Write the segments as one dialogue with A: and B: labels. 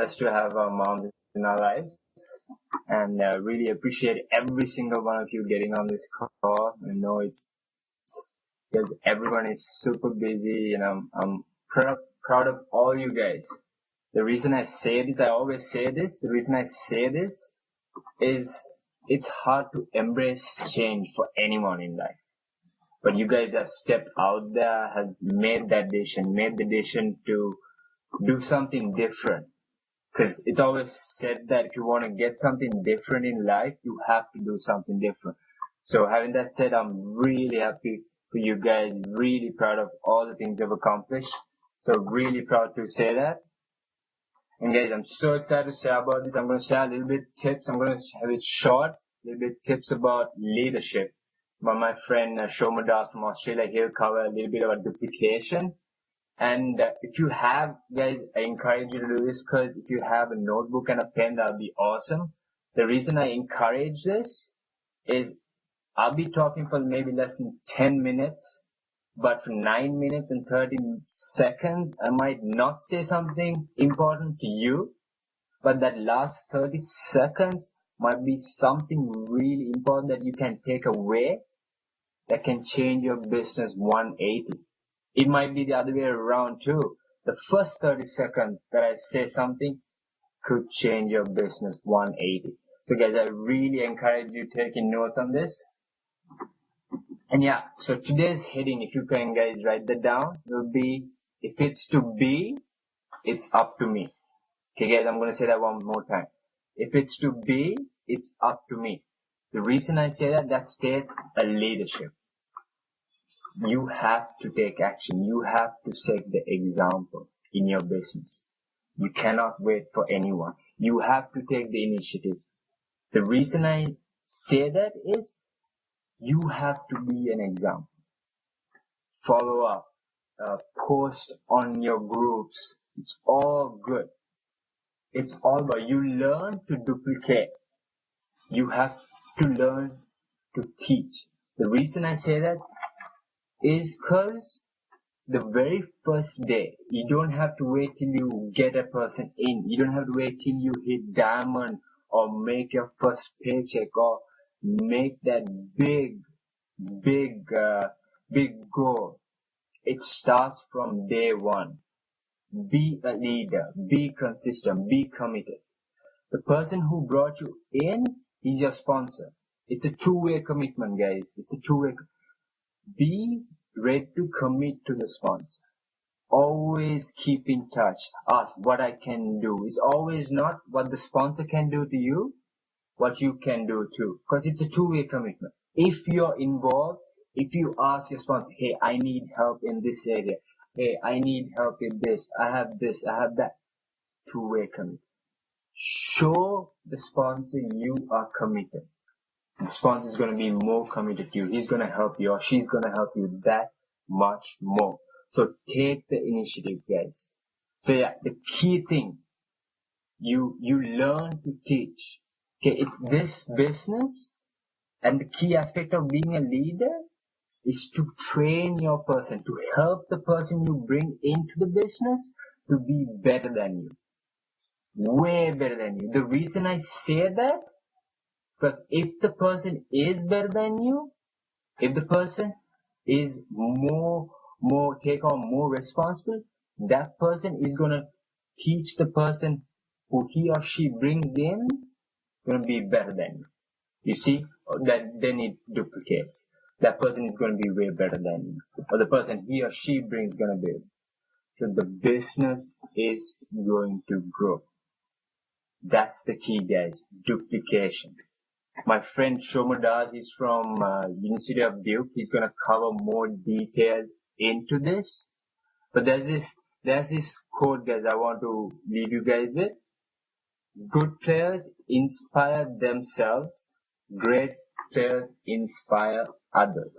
A: blessed to have our moms in our lives, and really appreciate every single one of you getting on this call. I know it's because everyone is super busy, and I'm proud of all you guys. The reason I say this, I always say this. The reason I say this is it's hard to embrace change for anyone in life. But you guys have stepped out there, have made the decision to do something different. Because it's always said that if you want to get something different in life, you have to do something different. So having that said, I'm really happy for you guys, really proud of all the things you've accomplished. So really proud to say that. And guys, I'm so excited to share about this. I'm going to share a little bit tips. I'm going to have it short, a little bit tips about leadership. By my friend Shoma Das from Australia, he'll cover a little bit about duplication. And if you have, guys, I encourage you to do this because if you have a notebook and a pen, that would be awesome. The reason I encourage this is I'll be talking for maybe less than 10 minutes, but for 9 minutes and 30 seconds, I might not say something important to you, but that last 30 seconds might be something really important that you can take away that can change your business 180. It might be the other way around too. The first 30 seconds that I say something could change your business 180. So guys, I really encourage you taking notes on this. And yeah, so today's heading, if you can guys write that down, will be, if it's to be, it's up to me. Okay guys, I'm going to say that one more time. If it's to be, it's up to me. The reason I say that states a leadership. You have to take action. You have to set the example in your business. You cannot wait for anyone. You have to take the initiative. The reason I say that is you have to be an example. Follow up, post on your groups. It's all good. It's all about you learn to duplicate. You have to learn to teach. The reason I say that is because the very first day, you don't have to wait till you get a person in. You don't have to wait till you hit diamond or make your first paycheck or make that big goal. It starts from day one. Be a leader. Be consistent. Be committed. The person who brought you in is your sponsor. It's a two-way commitment, guys. It's a two-way. Be ready to commit to the sponsor. Always keep in touch. Ask what I can do. It's always not what the sponsor can do to you, what you can do too. Because it's a two-way commitment. If you're involved, if you ask your sponsor, hey, I need help in this area. Hey, I need help in this. I have that. Two-way commitment. Show the sponsor you are committed. The sponsor is going to be more committed to you. He's going to help you or she's going to help you that much more. So take the initiative, guys. So yeah, the key thing, you learn to teach. Okay, it's this business, and the key aspect of being a leader is to train your person, to help the person you bring into the business to be better than you. Way better than you. The reason I say that, because if the person is better than you, if the person is take on more responsible, that person is going to teach the person who he or she brings in going to be better than you. You see, that then it duplicates. That person is going to be way better than you. Or the person he or she brings going to be. So the business is going to grow. That's the key, guys. Duplication. My friend Shoma Das is from University of Duke. He's going to cover more details into this. But there's this quote, guys, I want to leave you guys with. Good players inspire themselves. Great players inspire others.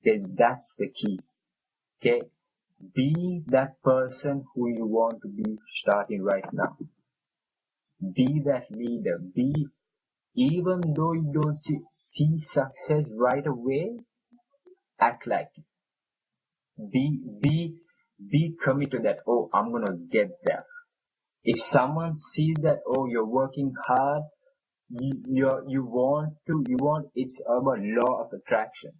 A: Okay, that's the key. Okay, be that person who you want to be starting right now. Be that leader. Even though you don't see success right away, act like it. Be committed that, oh, I'm gonna get there. If someone sees that, oh, you're working hard, it's about law of attraction.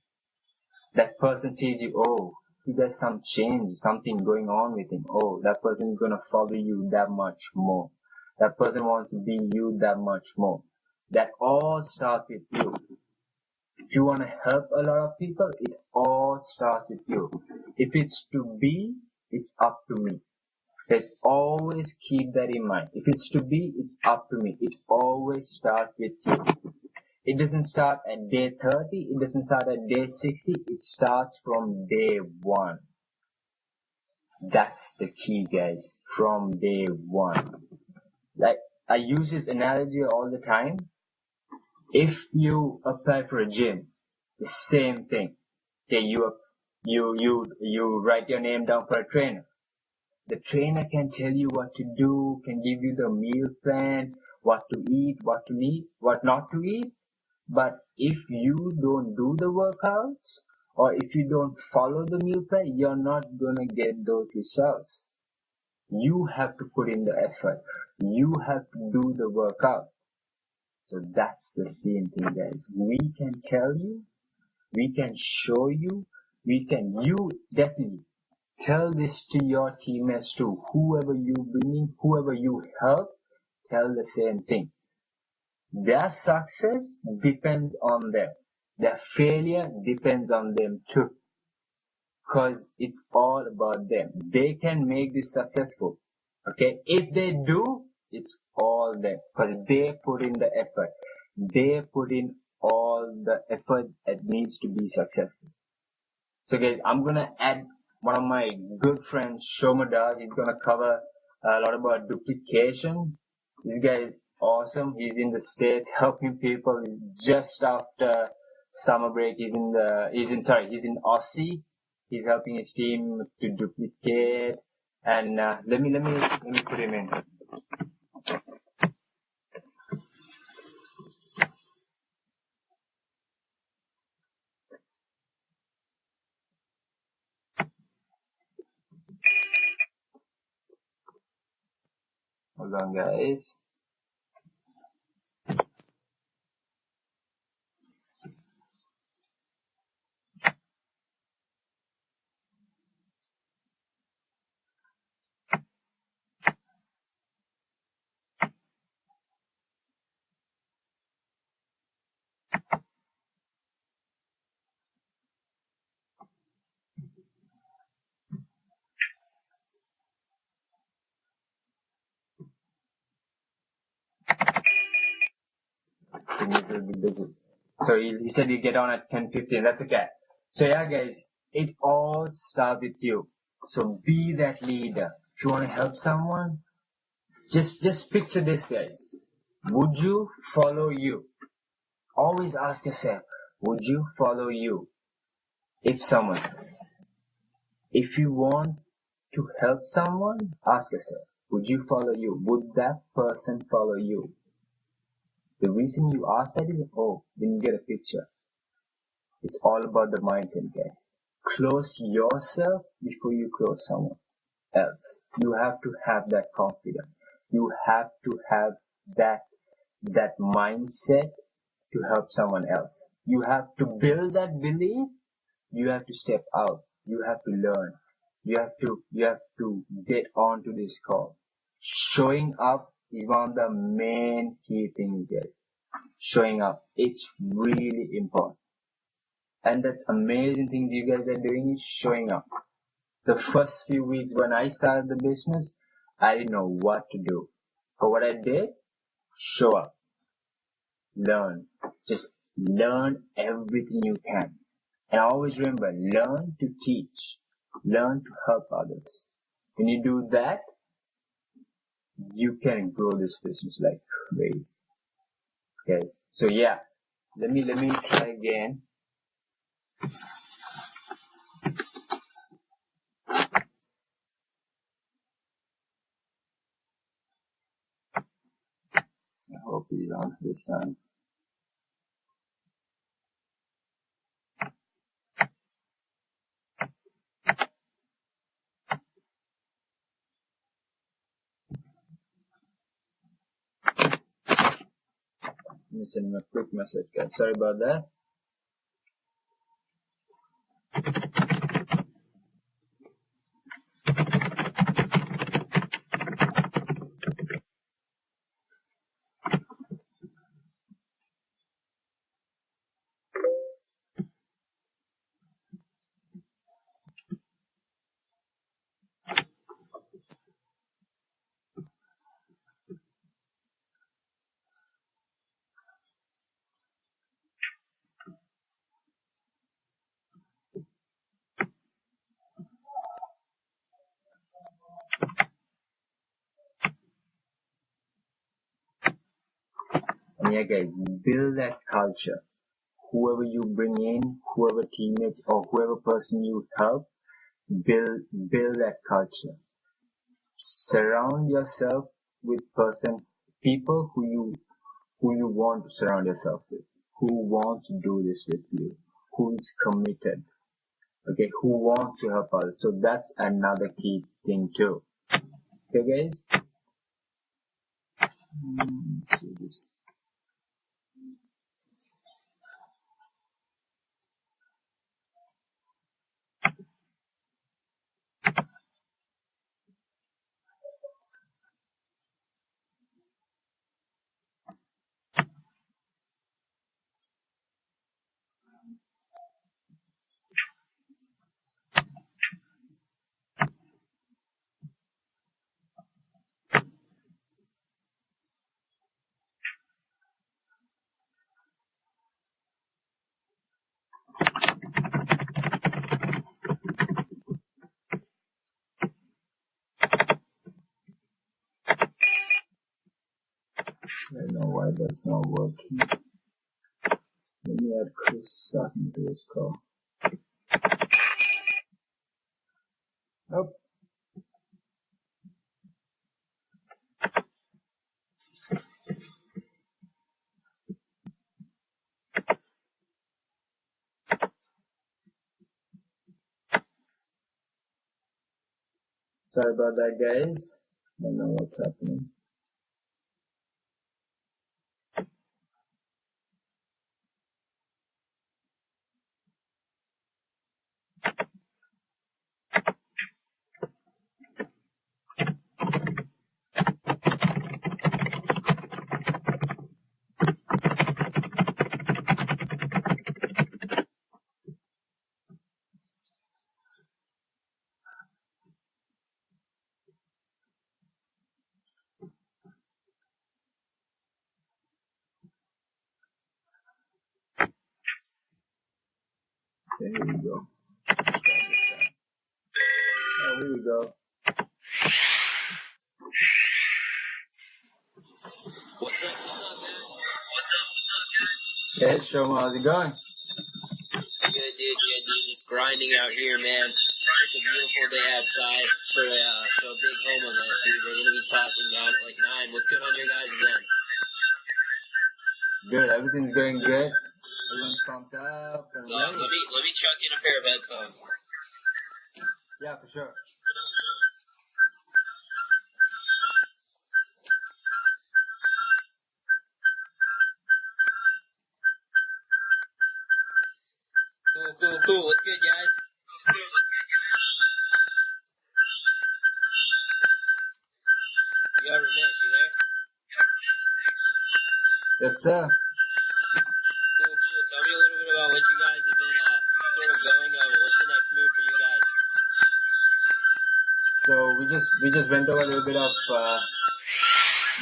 A: That person sees you, oh, there's some change, something going on with him. Oh, that person is gonna follow you that much more. That person wants to be you that much more. That all starts with you. If you want to help a lot of people, it all starts with you. If it's to be, it's up to me. Just always keep that in mind. If it's to be, it's up to me. It always starts with you. It doesn't start at day 30. It doesn't start at day 60. It starts from day 1. That's the key, guys. From day 1. Like, I use this analogy all the time. If you apply for a gym, the same thing. Okay, you write your name down for a trainer. The trainer can tell you what to do, can give you the meal plan, what to eat, what to eat, what not to eat. But if you don't do the workouts, or if you don't follow the meal plan, you're not gonna get those results. You have to put in the effort. You have to do the workout. So that's the same thing, guys. We can tell you, we can show you, you definitely tell this to your teammates too. Whoever you bring in, whoever you help, tell the same thing. Their success depends on them. Their failure depends on them too. Because it's all about them. They can make this successful. Okay? If they do, it's all them. Because they put in the effort. They put in all the effort that needs to be successful. So guys, I'm gonna add one of my good friends, Shomadar. He's gonna cover a lot about duplication. This guy is awesome. He's in the States helping people just after summer break. He's in Aussie. He's helping his team to duplicate. And let me put him in. Hold on, guys. He needs to be busy. So he said you get on at 10:15. That's okay. So yeah, guys, it all starts with you. So be that leader. If you want to help someone, just picture this, guys. Would you follow you? Always ask yourself, would you follow you? If you want to help someone, ask yourself, would you follow you? Would that person follow you? The reason you ask that is, then you get a picture. It's all about the mindset, guys. Close yourself before you close someone else. You have to have that confidence. You have to have that mindset to help someone else. You have to build that belief. You have to step out. You have to learn. You have to get onto this call. Showing up is one of the main key things, guys. Showing up. It's really important. And that's amazing thing you guys are doing is showing up. The first few weeks when I started the business, I didn't know what to do. But what I did, show up. Learn. Just learn everything you can. And always remember, learn to teach. Learn to help others. When you do that, you can grow this business like crazy. Okay. So yeah, let me try again. I hope he's on this time. Let me send him a quick message, guys. Sorry about that. And yeah, guys, build that culture. Whoever you bring in, whoever teammate or whoever person you help, build that culture. Surround yourself with people who you want to surround yourself with, who want to do this with you, who is committed, okay, who wants to help others. So that's another key thing too. Okay, guys. Let's see this. I don't know why that's not working. Let me add Chris into this call. Oh. Sorry about that, guys. Don't know what's happening. There we go. Oh, here we go.
B: What's up, man?
A: Hey, Shoma, how's it going?
B: Good, dude. Just grinding out here, man. It's a beautiful day outside for a big home event, dude. We're gonna be tossing down at like 9. What's good on your guys' end?
A: Good, everything's going good. Everyone's pumped up and
B: So
A: ready.
B: let me chuck in a pair of headphones.
A: Yeah, for sure.
B: Cool. What's good, guys? Yo, Ramesh, you there?
A: Yes, sir.
B: Cool. Tell me a little bit about what you guys have been sort of going over. What's the next move for you guys?
A: So we just went over a little bit of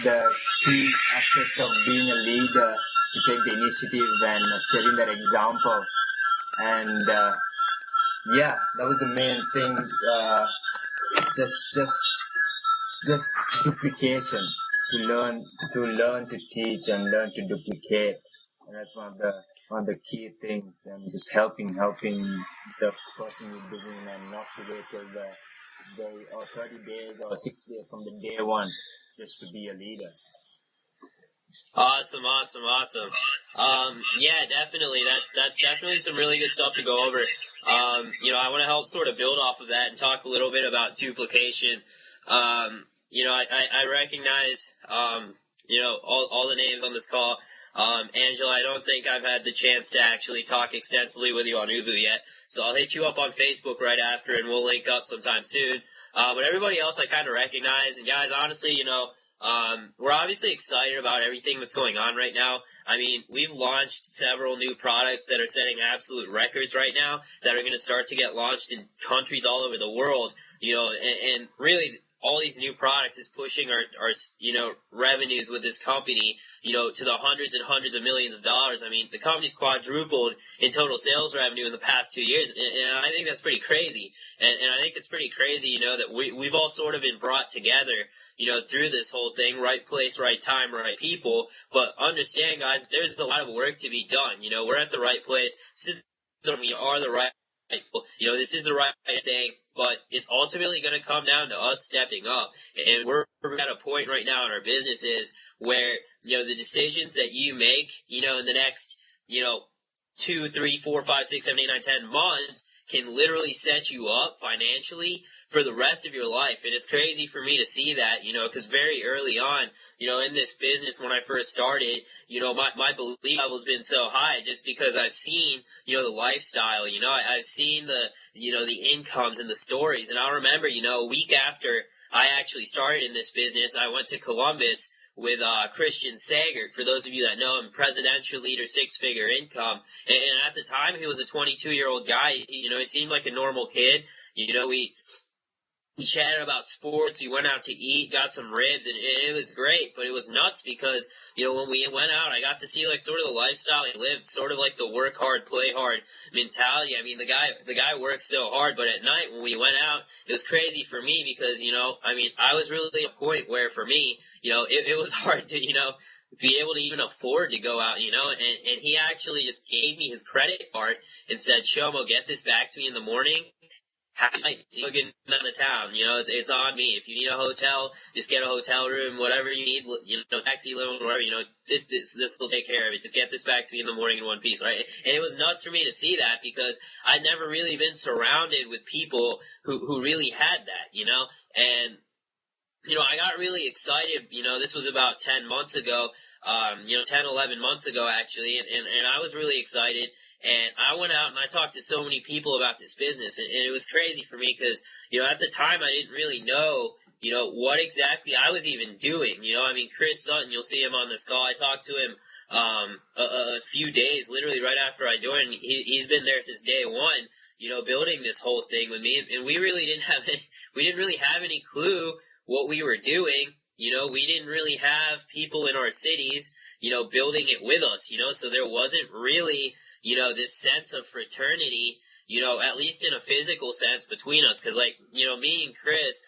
A: the key aspects of being a leader, to take the initiative and setting that example. And yeah, that was the main thing. Just duplication, to learn to teach and learn to duplicate. And that's one of the key things. And just helping the person you're doing, and not to wait till the day or 30 days or 6 days from the day one just to be a leader.
B: Awesome. Yeah, definitely. That's definitely some really good stuff to go over. I want to help sort of build off of that and talk a little bit about duplication. I recognize, all the names on this call. Angela, I don't think I've had the chance to actually talk extensively with you on Uvu yet, so I'll hit you up on Facebook right after, and we'll link up sometime soon. But everybody else I kind of recognize, and guys, honestly, we're obviously excited about everything that's going on right now. I mean, we've launched several new products that are setting absolute records right now that are going to start to get launched in countries all over the world, and really all these new products is pushing our revenues with this company, to the hundreds and hundreds of millions of dollars. I mean, the company's quadrupled in total sales revenue in the past 2 years, and I think that's pretty crazy. And I think it's pretty crazy, that we've all sort of been brought together, through this whole thing, right place, right time, right people. But understand, guys, there's a lot of work to be done. We're at the right place. We are the right people. This is the right thing, but it's ultimately going to come down to us stepping up. And we're at a point right now in our businesses where, the decisions that you make, in the next, 2, 3, 4, 5, 6, 7, 8, 9, 10 months can literally set you up financially for the rest of your life. And it's crazy for me to see that, because very early on, in this business when I first started, my belief level's been so high just because I've seen, the lifestyle, I've seen the incomes and the stories. And I remember, a week after I actually started in this business, I went to Columbus with Christian Sager. For those of you that know him, presidential leader, 6-figure income. And at the time, he was a 22-year-old guy. He seemed like a normal kid. We chatted about sports. We went out to eat, got some ribs, and it was great. But it was nuts because, when we went out, I got to see sort of the lifestyle he lived, sort of like the work hard, play hard mentality. I mean, the guy works so hard, but at night when we went out, it was crazy for me because, I was really at a point where for me, it was hard to, be able to even afford to go out, and he actually just gave me his credit card and said, Shomo, get this back to me in the morning. Happy night, getting out of town. It's on me. If you need a hotel, just get a hotel room, whatever you need, taxi loan, whatever, this will take care of it. Just get this back to me in the morning in one piece, right? And it was nuts for me to see that because I'd never really been surrounded with people who really had that, and I got really excited, this was about 10 months ago, 10, 11 months ago, actually, and I was really excited, and I went out and I talked to so many people about this business, and it was crazy for me because, at the time I didn't really know, what exactly I was even doing, Chris Sutton, you'll see him on this call, I talked to him, a few days, literally right after I joined, he's been there since day one, building this whole thing with me, and we didn't really have any clue what we were doing. We didn't really have people in our cities, building it with us, so there wasn't really, this sense of fraternity, at least in a physical sense between us. Cause me and Chris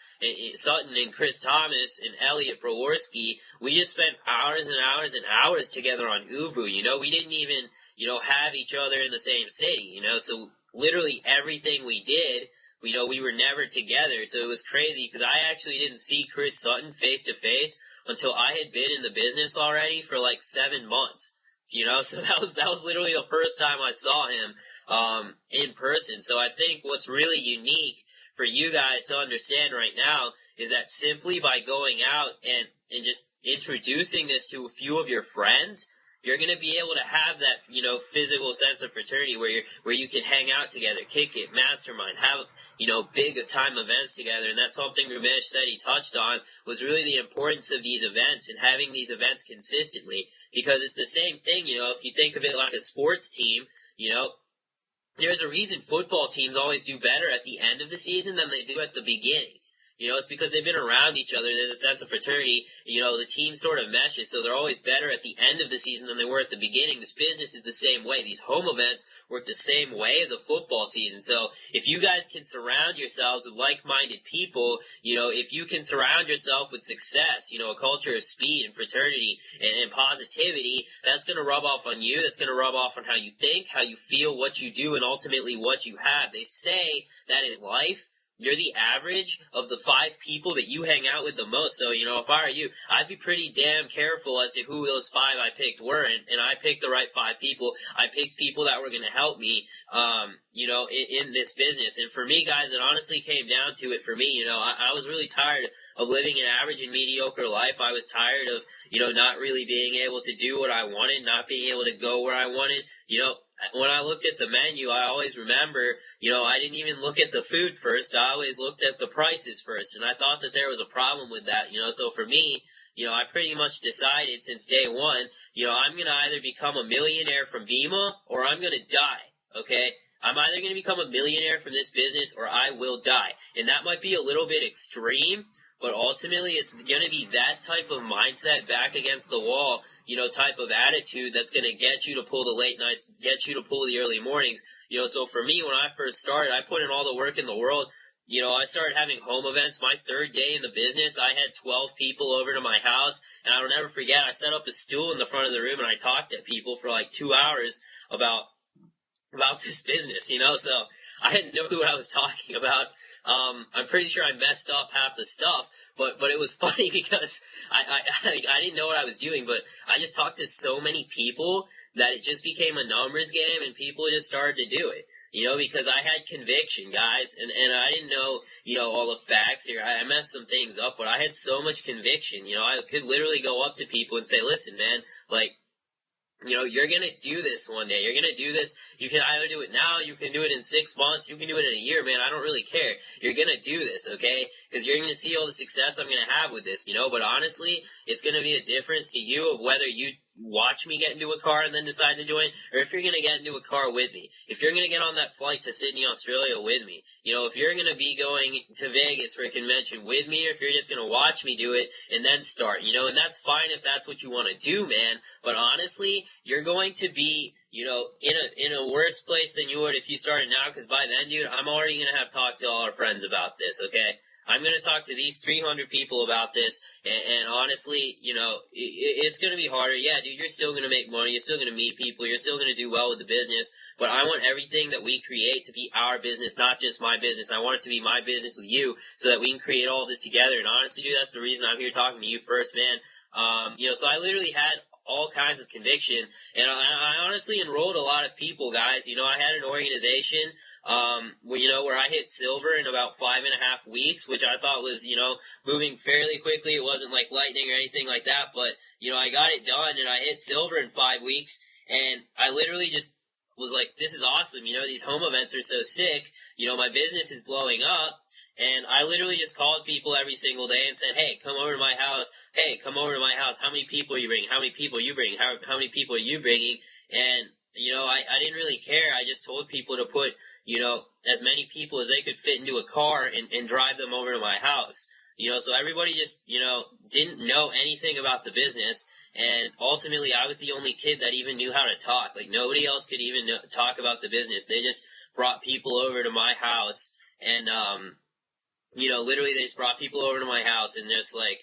B: Sutton and Chris Thomas and Elliot Broworski, we just spent hours and hours and hours together on Uvu, we didn't even, have each other in the same city, so literally everything we did, we were never together, so it was crazy because I actually didn't see Chris Sutton face to face until I had been in the business already for 7 months. So that was literally the first time I saw him in person. So I think what's really unique for you guys to understand right now is that simply by going out and just introducing this to a few of your friends, you're going to be able to have that, physical sense of fraternity where you can hang out together, kick it, mastermind, have, big time events together. And that's something Ramesh said he touched on was really the importance of these events and having these events consistently, because it's the same thing, if you think of it like a sports team, there's a reason football teams always do better at the end of the season than they do at the beginning. It's because they've been around each other. There's a sense of fraternity. The team sort of meshes, so they're always better at the end of the season than they were at the beginning. This business is the same way. These home events work the same way as a football season. So if you guys can surround yourselves with like-minded people, if you can surround yourself with success, a culture of speed and fraternity and positivity, that's going to rub off on you. That's going to rub off on how you think, how you feel, what you do, and ultimately what you have. They say that in life, you're the average of the 5 people that you hang out with the most. So, if I were you, I'd be pretty damn careful as to who those 5 I picked were, and I picked the right 5 people. I picked people that were going to help me, in this business. And for me, guys, it honestly came down to it for me. I was really tired of living an average and mediocre life. I was tired of, not really being able to do what I wanted, not being able to go where I wanted. When I looked at the menu, I always remember, I didn't even look at the food first. I always looked at the prices first, and I thought that there was a problem with that, So for me, I pretty much decided since day one, I'm going to either become a millionaire from Vemma or I'm going to die, okay? I'm either going to become a millionaire from this business or I will die. And that might be a little bit extreme, but ultimately it's going to be that type of mindset, back against the wall, type of attitude that's going to get you to pull the late nights, get you to pull the early mornings. So for me, when I first started, I put in all the work in the world. I started having home events. My 3rd day in the business, I had 12 people over to my house, and I will never forget, I set up a stool in the front of the room and I talked to people for like 2 hours about this business, so I had no clue what I was talking about. I'm pretty sure I messed up half the stuff, but it was funny because I didn't know what I was doing, but I just talked to so many people that it just became a numbers game, and people just started to do it, because I had conviction, guys, and I didn't know, all the facts here. I messed some things up, but I had so much conviction, I could literally go up to people and say, listen, man, like, you're going to do this one day. You're going to do this. You can either do it now, you can do it in 6 months, you can do it in a year, man. I don't really care. You're going to do this, okay? Because you're going to see all the success I'm going to have with this, But honestly, it's going to be a difference to you of whether you watch me get into a car and then decide to join, or if you're going to get into a car with me. If you're going to get on that flight to Sydney, Australia with me. If you're going to be going to Vegas for a convention with me, or if you're just going to watch me do it and then start, and that's fine if that's what you want to do, man. But honestly, you're going to be, in a worse place than you would if you started now, because by then, dude, I'm already going to have talked to all our friends about this, okay? I'm going to talk to these 300 people about this, and honestly, it's going to be harder. Yeah, dude, you're still going to make money, you're still going to meet people, you're still going to do well with the business, but I want everything that we create to be our business, not just my business. I want it to be my business with you, so that we can create all this together, and honestly, dude, that's the reason I'm here talking to you first, man. So I literally had all kinds of conviction, and I honestly enrolled a lot of people, guys. I had an organization, where I hit silver in about 5.5 weeks, which I thought was, moving fairly quickly. It wasn't like lightning or anything like that, but, I got it done, and I hit silver in 5 weeks, and I literally just was like, this is awesome, these home events are so sick, my business is blowing up. And I literally just called people every single day and said, hey, come over to my house. Hey, come over to my house. How many people are you bringing? How many people are you bringing? How many people are you bringing? And, I didn't really care. I just told people to put, as many people as they could fit into a car and drive them over to my house. So everybody just, didn't know anything about the business. And ultimately, I was the only kid that even knew how to talk. Like, nobody else could even talk about the business. They just brought people over to my house and, literally they just brought people over to my house and just like,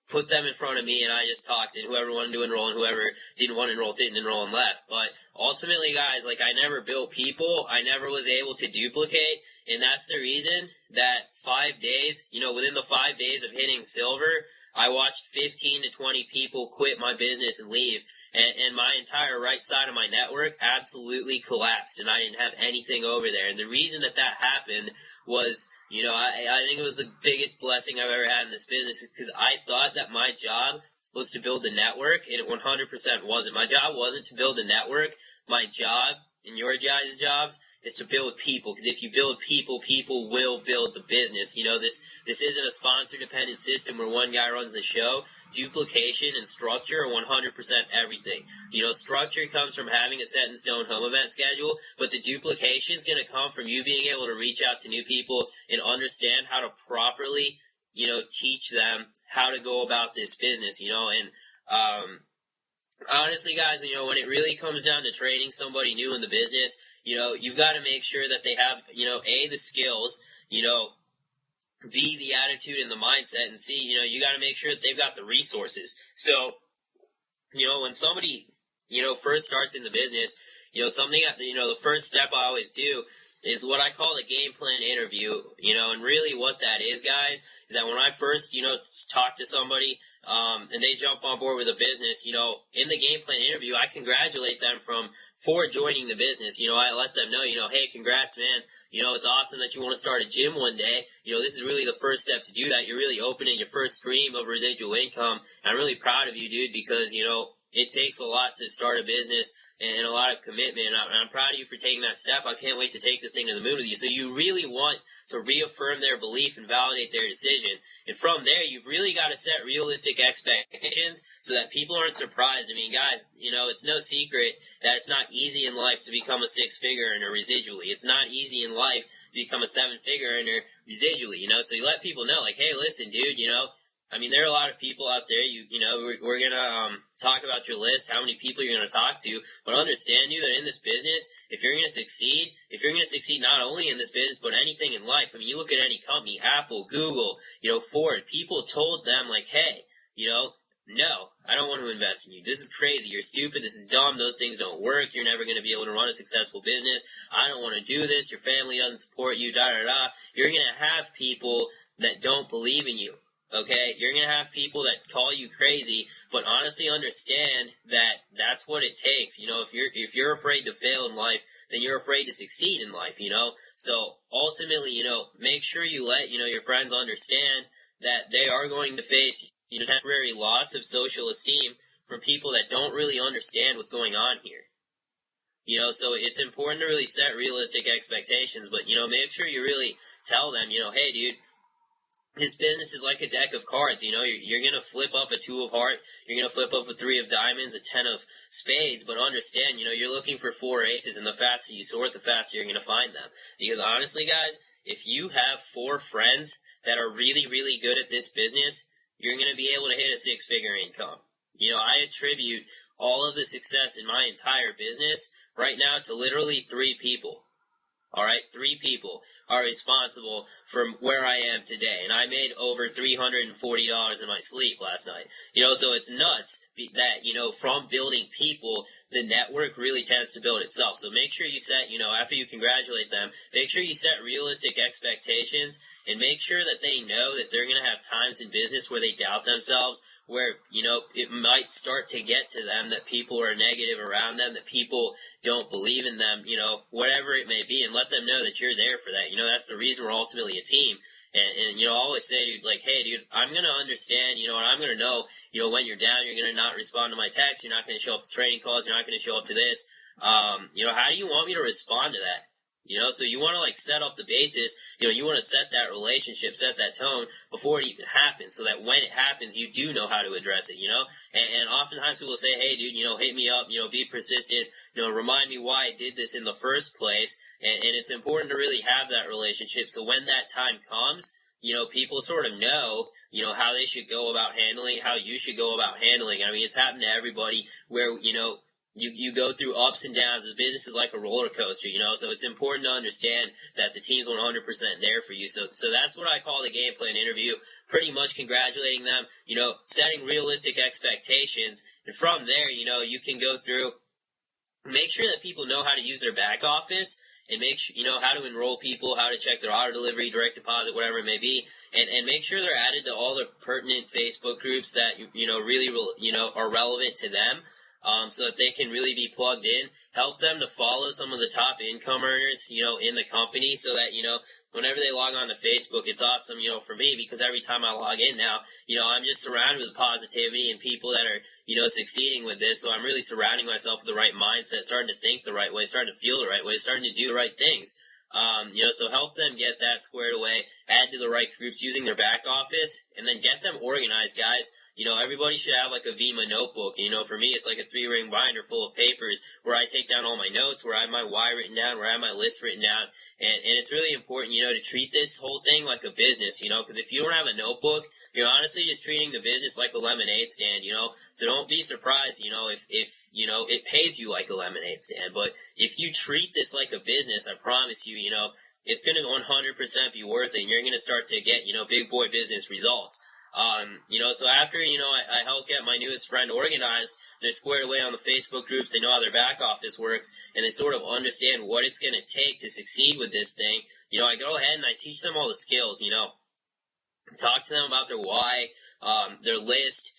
B: put them in front of me, and I just talked, and whoever wanted to enroll and whoever didn't want to enroll didn't enroll and left. But ultimately, guys, like, I never built people. I never was able to duplicate, and that's the reason that 5 days, within the 5 days of hitting silver, I watched 15 to 20 people quit my business and leave. And my entire right side of my network absolutely collapsed, and I didn't have anything over there. And the reason that happened was, I think it was the biggest blessing I've ever had in this business, because I thought that my job was to build a network, and it 100% wasn't. My job wasn't to build a network. My job, and your guys' jobs, is to build people, because if you build people, people will build the business. This isn't a sponsor-dependent system where one guy runs the show. Duplication and structure are 100% everything. Structure comes from having a set-in-stone home event schedule, but the duplication is going to come from you being able to reach out to new people and understand how to properly, teach them how to go about this business, and, honestly, guys, when it really comes down to training somebody new in the business, you've got to make sure that they have, A, the skills, B, the attitude and the mindset, and C, you got to make sure that they've got the resources. So, when somebody, first starts in the business, something, the first step I always do is what I call the game plan interview, and really what that is, guys, is that when I first, talk to somebody, and they jump on board with a business, in the game plan interview, I congratulate them for joining the business. I let them know, hey, congrats, man. It's awesome that you want to start a gym one day. This is really the first step to do that. You're really opening your first stream of residual income. I'm really proud of you, dude, because, it takes a lot to start a business and a lot of commitment. And I'm proud of you for taking that step. I can't wait to take this thing to the moon with you. So you really want to reaffirm their belief and validate their decision. And from there, you've really got to set realistic expectations so that people aren't surprised. I mean, guys, it's no secret that it's not easy in life to become a six-figure earner residually. It's not easy in life to become a seven-figure earner residually, So you let people know, like, hey, listen, dude, there are a lot of people out there, we're going to talk about your list, how many people you're going to talk to, but understand that in this business, if you're going to succeed not only in this business, but anything in life. You look at any company, Apple, Google, Ford, people told them, like, hey, no, I don't want to invest in you. This is crazy. You're stupid. This is dumb. Those things don't work. You're never going to be able to run a successful business. I don't want to do this. Your family doesn't support you, da-da-da. You're going to have people that don't believe in you. Okay, you're going to have people that call you crazy, but honestly understand that that's what it takes. If you're afraid to fail in life, then you're afraid to succeed in life, So ultimately, make sure you let, your friends understand that they are going to face, temporary loss of social esteem from people that don't really understand what's going on here. So it's important to really set realistic expectations, but, make sure you really tell them, hey, dude, this business is like a deck of cards, you're going to flip up a two of heart, you're going to flip up a three of diamonds, a 10 of spades, but understand, you're looking for four aces, and the faster you sort, the faster you're going to find them. Because honestly, guys, if you have four friends that are really, really good at this business, you're going to be able to hit a six-figure income. I attribute all of the success in my entire business right now to literally three people. All right, three people are responsible for where I am today, and I made over $340 in my sleep last night. So it's nuts that, from building people, the network really tends to build itself. So make sure you set, after you congratulate them, make sure you set realistic expectations, and make sure that they know that they're going to have times in business where they doubt themselves, where, it might start to get to them that people are negative around them, that people don't believe in them, whatever it may be, and let them know that you're there for that. That's the reason we're ultimately a team. And I always say, dude, like, hey, dude, I'm going to understand, and I'm going to know, when you're down, you're going to not respond to my texts, you're not going to show up to training calls, you're not going to show up to this. How do you want me to respond to that? So you want to set up the basis, you want to set that relationship, set that tone before it even happens, so that when it happens, you do know how to address it, and oftentimes people say, hey, dude, hit me up, be persistent, remind me why I did this in the first place, and it's important to really have that relationship, so when that time comes, people sort of know, how they should go about handling, how you should go about handling. It's happened to everybody where, you go through ups and downs. This business is like a roller coaster, so it's important to understand that the team's 100% there for you. So that's what I call the game plan interview, pretty much congratulating them, setting realistic expectations. And from there, you can go through, make sure that people know how to use their back office, and make sure, how to enroll people, how to check their auto delivery, direct deposit, whatever it may be, and make sure they're added to all the pertinent Facebook groups that, really, are relevant to them. So that they can really be plugged in, help them to follow some of the top income earners, in the company, so that, whenever they log on to Facebook, it's awesome, for me, because every time I log in now, I'm just surrounded with positivity and people that are, succeeding with this, so I'm really surrounding myself with the right mindset, starting to think the right way, starting to feel the right way, starting to do the right things. So help them get that squared away, add to the right groups using their back office, and then get them organized, guys. Everybody should have like a Vemma notebook. For me, it's like a 3-ring binder full of papers where I take down all my notes, where I have my why written down, where I have my list written down. And it's really important, to treat this whole thing like a business, because if you don't have a notebook, you're honestly just treating the business like a lemonade stand, So don't be surprised, if it pays you like a lemonade stand. But if you treat this like a business, I promise you, it's going to 100% be worth it. And you're going to start to get, big boy business results. So after, I helped get my newest friend organized, they're squared away on the Facebook groups, they know how their back office works, and they sort of understand what it's going to take to succeed with this thing. I go ahead and I teach them all the skills, talk to them about their why, their list,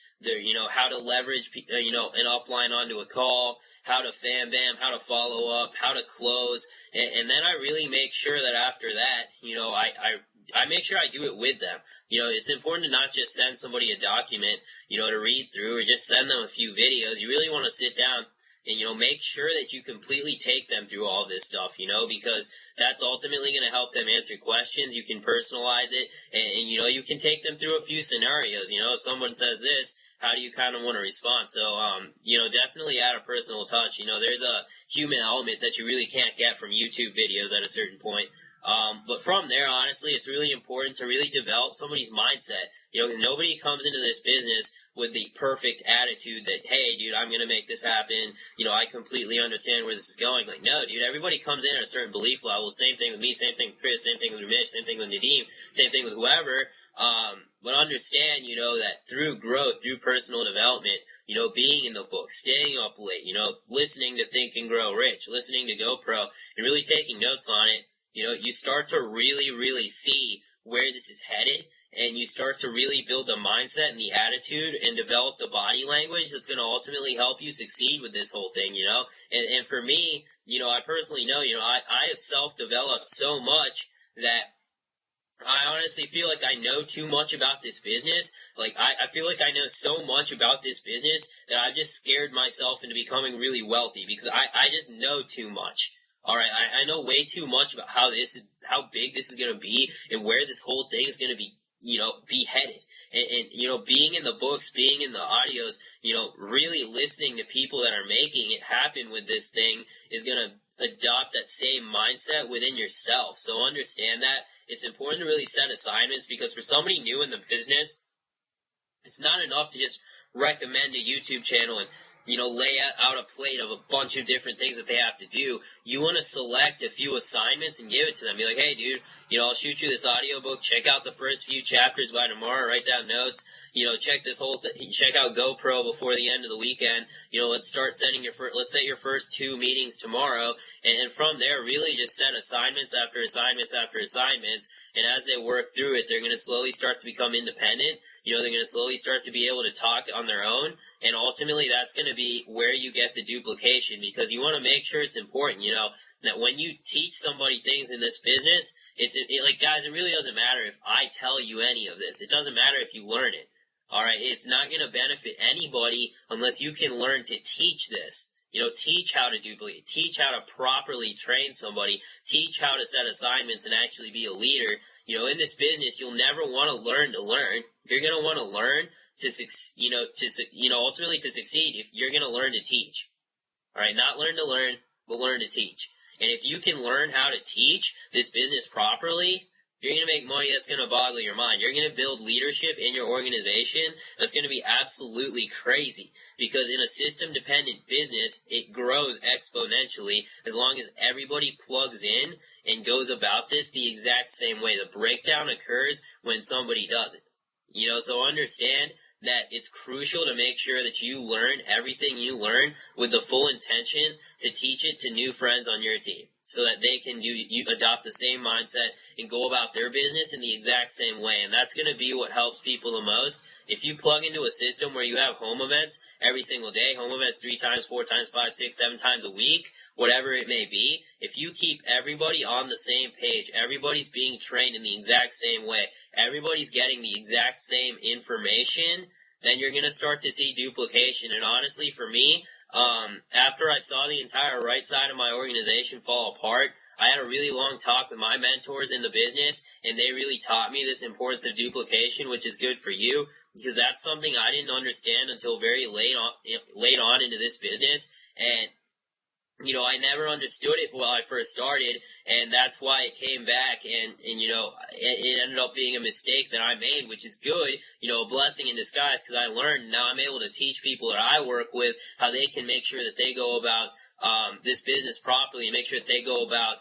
B: how to leverage, an upline onto a call, how to fan bam, how to follow up, how to close, and then I really make sure that after that, I make sure I do it with them. It's important to not just send somebody a document, to read through or just send them a few videos. You really want to sit down and, make sure that you completely take them through all this stuff, because that's ultimately going to help them answer questions. You can personalize it and, you can take them through a few scenarios. If someone says this, how do you kind of want to respond? So, definitely add a personal touch. There's a human element that you really can't get from YouTube videos at a certain point. But from there, honestly, it's really important to really develop somebody's mindset, because nobody comes into this business with the perfect attitude that, hey, dude, I'm going to make this happen. I completely understand where this is going. Like, no, dude, everybody comes in at a certain belief level. Same thing with me, same thing with Chris, same thing with Ramesh, same thing with Nadeem, same thing with whoever. But understand, that through growth, through personal development, being in the book, staying up late, listening to Think and Grow Rich, listening to GoPro, and really taking notes on it, you start to really, really see where this is headed, and you start to really build the mindset and the attitude and develop the body language that's going to ultimately help you succeed with this whole thing, And for me, I personally know, I have self-developed so much that I honestly feel like I know too much about this business. Like, I feel like I know so much about this business that I've just scared myself into becoming really wealthy because I just know too much. All right, I know way too much about how big this is going to be and where this whole thing is going to be headed. And, being in the books, being in the audios, really listening to people that are making it happen with this thing is going to adopt that same mindset within yourself. So understand that. It's important to really set assignments because for somebody new in the business, it's not enough to just recommend a YouTube channel and, lay out a plate of a bunch of different things that they have to do. You want to select a few assignments and give it to them. Be like, hey, dude, I'll shoot you this audiobook. Check out the first few chapters by tomorrow. Write down notes. Check this whole thing. Check out GoPro before the end of the weekend. Let's start let's set your first 2 meetings tomorrow. And from there, really just set assignments after assignments after assignments. And as they work through it, they're going to slowly start to become independent. They're going to slowly start to be able to talk on their own. And ultimately, that's going to be where you get the duplication because you want to make sure it's important, that when you teach somebody things in this business, like, guys, it really doesn't matter if I tell you any of this. It doesn't matter if you learn it. All right. It's not going to benefit anybody unless you can learn to teach this. Teach how to duplicate, teach how to properly train somebody, teach how to set assignments and actually be a leader. In this business, you'll never want to learn to learn. You're going to want to learn to, ultimately to succeed if you're going to learn to teach. All right. Not learn to learn, but learn to teach. And if you can learn how to teach this business properly, you're going to make money that's going to boggle your mind. You're going to build leadership in your organization that's going to be absolutely crazy. Because in a system-dependent business, it grows exponentially as long as everybody plugs in and goes about this the exact same way. The breakdown occurs when somebody does it. So understand that it's crucial to make sure that you learn everything you learn with the full intention to teach it to new friends on your team so that they can adopt the same mindset and go about their business in the exact same way. And that's going to be what helps people the most. If you plug into a system where you have home events every single day, home events 3 times, 4 times, 5, 6, 7 times a week, whatever it may be, if you keep everybody on the same page, everybody's being trained in the exact same way, everybody's getting the exact same information, then you're going to start to see duplication. And honestly, for me, after I saw the entire right side of my organization fall apart, I had a really long talk with my mentors in the business, and they really taught me this importance of duplication, which is good for you, because that's something I didn't understand until very late on into this business. And I never understood it while I first started, and that's why it came back, and it ended up being a mistake that I made, which is good, a blessing in disguise, because I learned, now I'm able to teach people that I work with how they can make sure that they go about this business properly, and make sure that they go about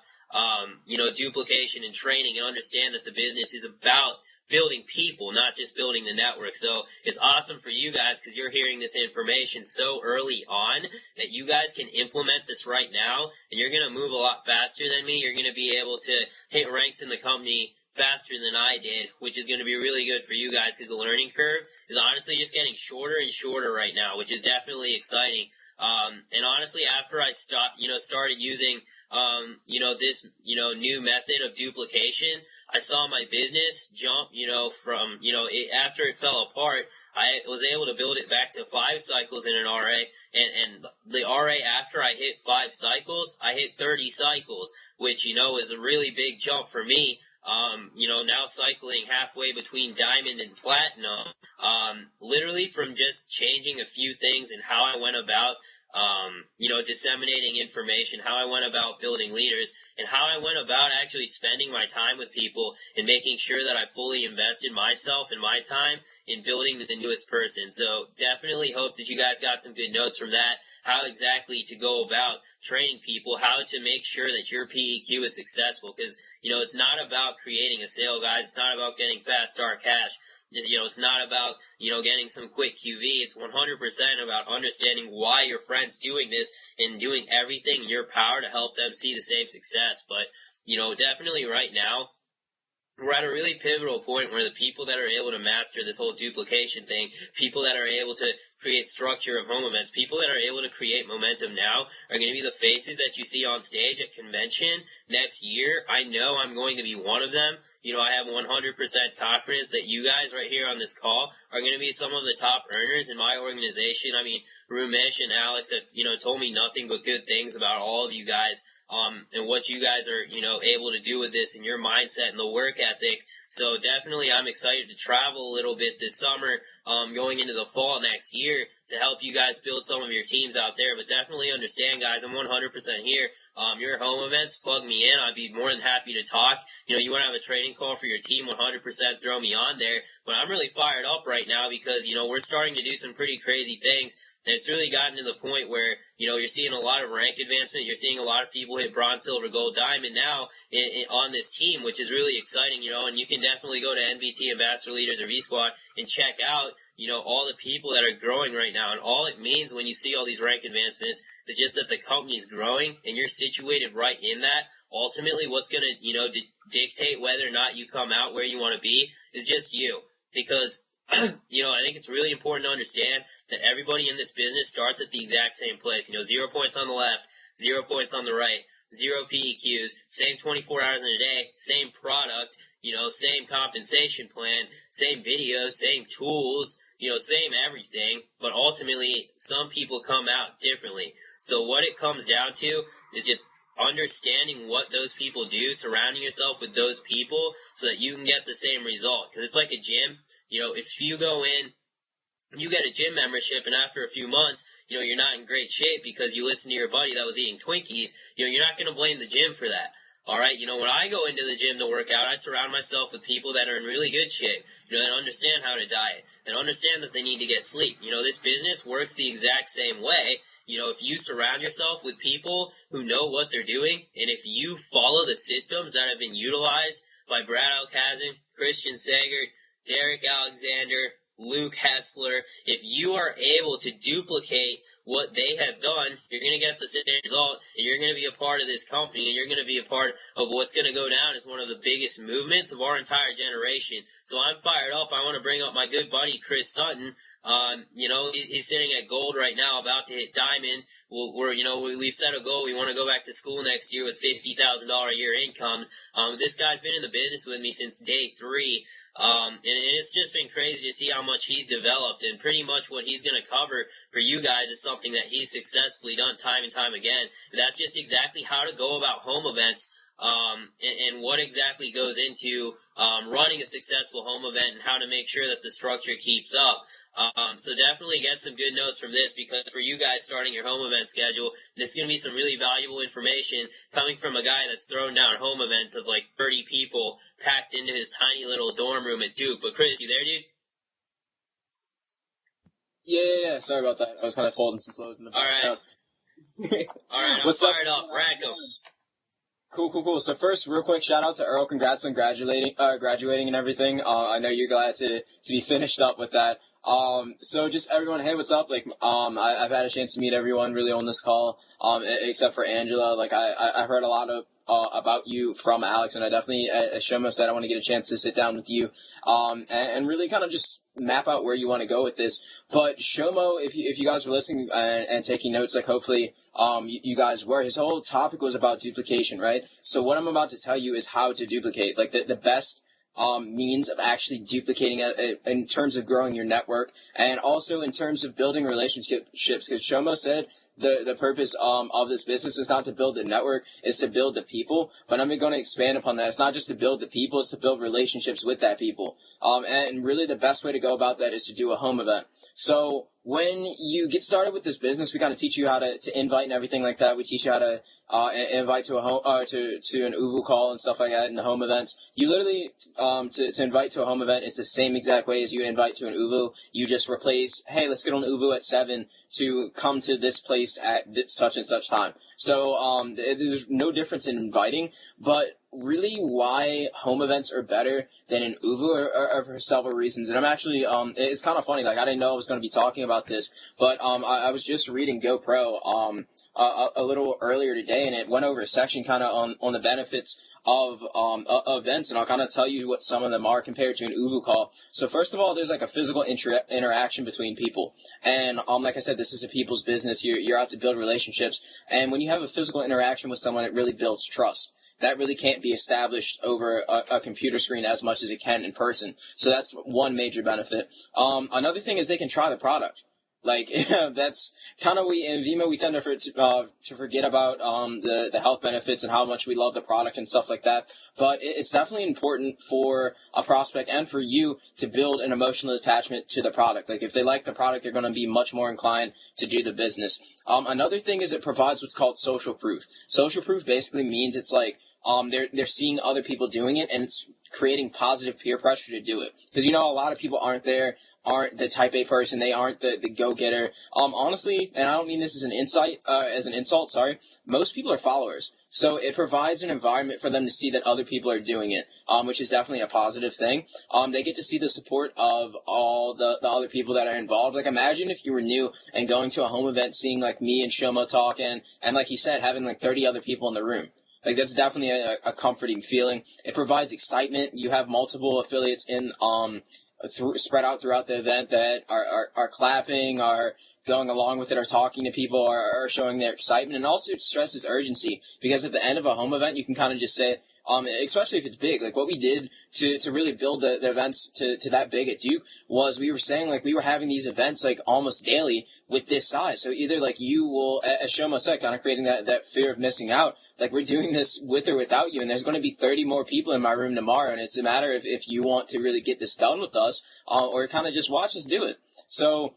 B: duplication and training, and understand that the business is about building people, not just building the network. So it's awesome for you guys because you're hearing this information so early on that you guys can implement this right now, and you're going to move a lot faster than me. You're going to be able to hit ranks in the company faster than I did, which is going to be really good for you guys because the learning curve is honestly just getting shorter and shorter right now, which is definitely exciting. And honestly, after I started using, this, new method of duplication, I saw my business jump, from, after it fell apart, I was able to build it back to 5 cycles in an RA, and the RA after I hit 5 cycles, I hit 30 cycles, which, is a really big jump for me. Now cycling halfway between diamond and platinum, literally from just changing a few things and how I went about, disseminating information, how I went about building leaders, and how I went about actually spending my time with people and making sure that I fully invested myself and my time in building the newest person. So definitely hope that you guys got some good notes from that, how exactly to go about training people, how to make sure that your PEQ is successful, because, it's not about creating a sale, guys. It's not about getting fast start cash. It's not about, getting some quick QV. It's 100% about understanding why your friend's doing this and doing everything in your power to help them see the same success. But, definitely right now, we're at a really pivotal point where the people that are able to master this whole duplication thing, people that are able to create structure of home events, people that are able to create momentum now are going to be the faces that you see on stage at convention next year. I know I'm going to be one of them. I have 100% confidence that you guys right here on this call are going to be some of the top earners in my organization. I mean, Rumesh and Alex have, told me nothing but good things about all of you guys. And what you guys are, able to do with this and your mindset and the work ethic. So definitely I'm excited to travel a little bit this summer, going into the fall next year to help you guys build some of your teams out there. But definitely understand, guys, I'm 100% here. Your home events, plug me in. I'd be more than happy to talk. You want to have a training call for your team, 100% throw me on there. But I'm really fired up right now because, we're starting to do some pretty crazy things. And it's really gotten to the point where, you're seeing a lot of rank advancement. You're seeing a lot of people hit bronze, silver, gold, diamond now on this team, which is really exciting, and you can definitely go to NBT Ambassador Leaders or V-Squad and check out, all the people that are growing right now. And all it means when you see all these rank advancements is just that the company's growing and you're situated right in that. Ultimately, what's going to, dictate whether or not you come out where you want to be is just you. Because I think it's really important to understand that everybody in this business starts at the exact same place. 0 points on the left, 0 points on the right, 0 PEQs, same 24 hours in a day, same product, same compensation plan, same videos, same tools, same everything. But ultimately, some people come out differently. So what it comes down to is just understanding what those people do, surrounding yourself with those people so that you can get the same result. Because it's like a gym. If you go in, you get a gym membership, and after a few months, you're not in great shape because you listen to your buddy that was eating Twinkies, you're not going to blame the gym for that. All right, when I go into the gym to work out, I surround myself with people that are in really good shape, that understand how to diet and understand that they need to get sleep. This business works the exact same way. If you surround yourself with people who know what they're doing, and if you follow the systems that have been utilized by Brad Alcazan, Christian Sager, Derek Alexander, Luke Hessler, if you are able to duplicate what they have done, you're going to get the same result, and you're going to be a part of this company, and you're going to be a part of what's going to go down as one of the biggest movements of our entire generation. So I'm fired up. I want to bring up my good buddy, Chris Sutton. He's sitting at gold right now, about to hit diamond. We've set a goal. We want to go back to school next year with $50,000 a year incomes. This guy's been in the business with me since day 3. And it's just been crazy to see how much he's developed, and pretty much what he's going to cover for you guys is something that he's successfully done time and time again. And that's just exactly how to go about home events, and what exactly goes into running a successful home event and how to make sure that the structure keeps up. So definitely get some good notes from this, because for you guys starting your home event schedule, this is going to be some really valuable information coming from a guy that's thrown down home events of like 30 people packed into his tiny little dorm room at Duke. But Chris, you there, dude?
C: Yeah. Sorry about that. I was kind of folding some clothes in the background.
B: All right, I'm fired up. Rack 'em.
C: Cool. So first, real quick, shout out to Earl. Congrats on graduating and everything. I know you're glad to be finished up with that. So just everyone, hey, what's up? Like, I've had a chance to meet everyone really on this call, except for Angela. Like, I heard a lot of, about you from Alex, and I definitely, as Shomo said, I want to get a chance to sit down with you, and really kind of just map out where you want to go with this. But Shomo, if you guys were listening and taking notes, like hopefully, you guys were, his whole topic was about duplication, right? So what I'm about to tell you is how to duplicate, like the best means of actually duplicating in terms of growing your network and also in terms of building relationships. Because Shomo said the purpose of this business is not to build the network, it's to build the people. But I'm going to expand upon that. It's not just to build the people, it's to build relationships with that people. And really the best way to go about that is to do a home event. So when you get started with this business, we kind of teach you how to invite and everything like that. We teach you how to invite to a home, to an UVU call and stuff like that in the home events. You literally, to invite to a home event, it's the same exact way as you invite to an UVU. You just replace, hey, let's get on UVU at 7 to come to this place at such and such time. So, there's no difference in inviting, but really why home events are better than an UVU are for several reasons. And I'm actually, it's kind of funny, like I didn't know I was going to be talking about this, but I was just reading GoPro a little earlier today, and it went over a section kind of on the benefits of events, and I'll kind of tell you what some of them are compared to an UVU call. So first of all, there's like a physical interaction between people, and like I said, this is a people's business. You're out to build relationships, and when you have a physical interaction with someone, it really builds trust. That really can't be established over a computer screen as much as it can in person. So that's one major benefit. Another thing is they can try the product. Like, that's kind of, in Vemma, we tend to forget about the health benefits and how much we love the product and stuff like that. But it's definitely important for a prospect and for you to build an emotional attachment to the product. Like, if they like the product, they're going to be much more inclined to do the business. Another thing is it provides what's called social proof. Social proof basically means it's like, they're seeing other people doing it, and it's creating positive peer pressure to do it. Because, a lot of people aren't the type A person, they aren't the go-getter. Honestly, and I don't mean this as an insult, sorry, most people are followers. So it provides an environment for them to see that other people are doing it, which is definitely a positive thing. They get to see the support of all the other people that are involved. Like, imagine if you were new and going to a home event, seeing like me and Shomo talking, and like he said, having like 30 other people in the room. Like, that's definitely a comforting feeling. It provides excitement. You have multiple affiliates spread out throughout the event that are clapping, are going along with it, are talking to people, are showing their excitement, and also it stresses urgency, because at the end of a home event, you can kind of just say, especially if it's big, like what we did to really build the events to that big at Duke was we were saying, like, we were having these events like almost daily with this size. So either like you will, as Shomo said, kind of creating that fear of missing out, like we're doing this with or without you, and there's going to be 30 more people in my room tomorrow, and it's a matter of if you want to really get this done with us, or kind of just watch us do it. So,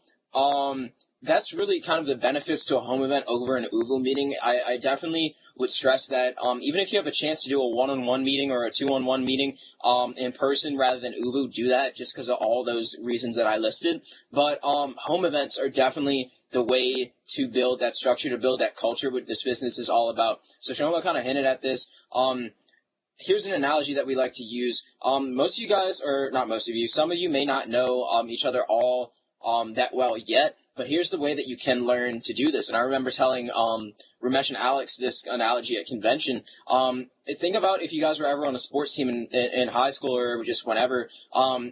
C: that's really kind of the benefits to a home event over an UVU meeting. I definitely would stress that even if you have a chance to do a one-on-one meeting or a two-on-one meeting in person rather than UVU, do that just because of all those reasons that I listed. But home events are definitely the way to build that structure, to build that culture, what this business is all about. So Shoma kind of hinted at this. Here's an analogy that we like to use. Most of you guys, or not most of you, some of you may not know each other all that well yet, but here's the way that you can learn to do this. And I remember telling Ramesh and Alex this analogy at convention. Think about if you guys were ever on a sports team in high school or just whenever.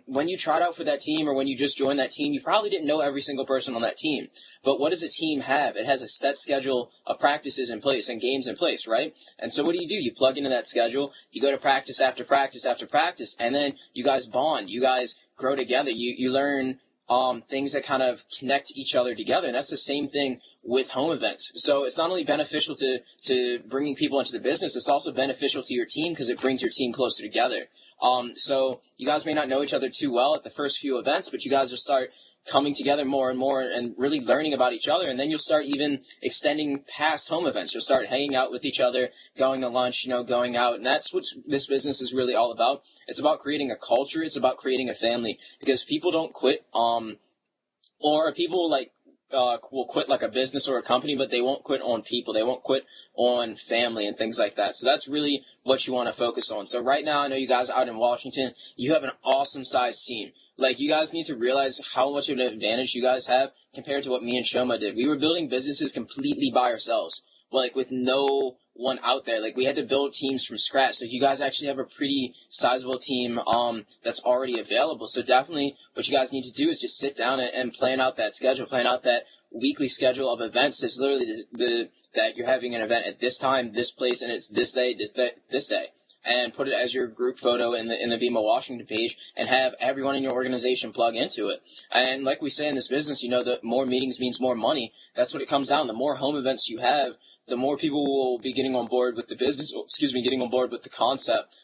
C: When you tried out for that team or when you just joined that team, you probably didn't know every single person on that team. But what does a team have? It has a set schedule of practices in place and games in place, right? And so what do? You plug into that schedule, you go to practice after practice after practice, and then you guys bond, you guys grow together, you learn things that kind of connect each other together. And that's the same thing with home events. So it's not only beneficial to bringing people into the business, it's also beneficial to your team because it brings your team closer together. So you guys may not know each other too well at the first few events, but you guys will start coming together more and more and really learning about each other. And then you'll start even extending past home events. You'll start hanging out with each other, going to lunch, going out. And that's what this business is really all about. It's about creating a culture. It's about creating a family because people don't quit, or people like will quit like a business or a company, but they won't quit on people. They won't quit on family and things like that. So that's really what you want to focus on. So right now, I know you guys out in Washington, you have an awesome sized team. Like, you guys need to realize how much of an advantage you guys have compared to what me and Shoma did. We were building businesses completely by ourselves, like with no one out there. Like, we had to build teams from scratch. So you guys actually have a pretty sizable team that's already available. So definitely what you guys need to do is just sit down and plan out that schedule, plan out that weekly schedule of events. It's literally that you're having an event at this time, this place, and it's this day, this day. And put it as your group photo in the Vemma Washington page, and have everyone in your organization plug into it. And like we say in this business, the more meetings means more money. That's what it comes down. The more home events you have, the more people will be getting on board with the business, getting on board with the concept.